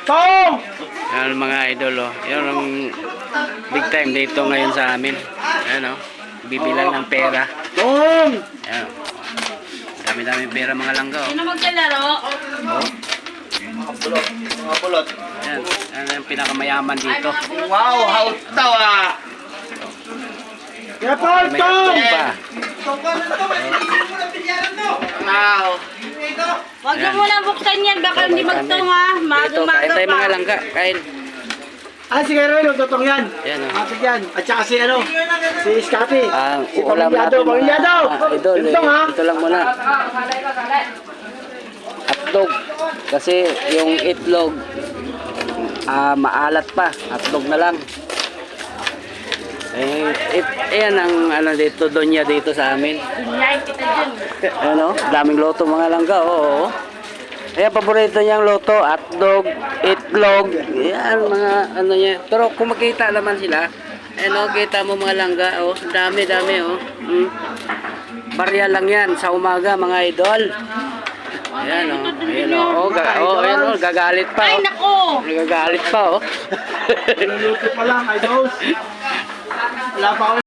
Tong! Yan mga idol, oh. Yan ang big time dito ngayon sa amin. Ayan, oh. Bibilan ng pera. Tong! Ayan. Dami-daming pera mga langga, oh. Sino magkalaro? Oh. Mga pulot. Ayan. Yan ang pinakamayaman dito. Wow, how tawa! Kaya Paul, May Tong! atong pa. Wow! Huwag mo Ayan. muna buksan yan, baka hindi magtong ha. Ito, kain Maga-maga tayo mga pa. langga. Kain. Ah, si Guerrero, totong yan. Yan, oh. Matik yan. At saka si ano, si Scotty. Si Ulam Pamilyado, natin, Pamilyado! idol, Tong ha? ito lang muna. Hotdog. Kasi yung itlog, maalat pa. Hotdog na lang. Ayan ang ano dito, donya dito sa amin. Kunyay kita dyan. Ano, daming loto mga langga, oo. Ayan, paborito niyang loto, hotdog, itlog, yan, mga ano niya. Pero kung makita naman sila, ano, kita mo mga langga, oh, dami, oh. Barya lang yan sa umaga, mga idol. Ayan, oh, ayan, oh, gagalit pa, Ay, oh. nako! Nagagalit pa, oh. Niluto pa lang, idol. Wala pa ako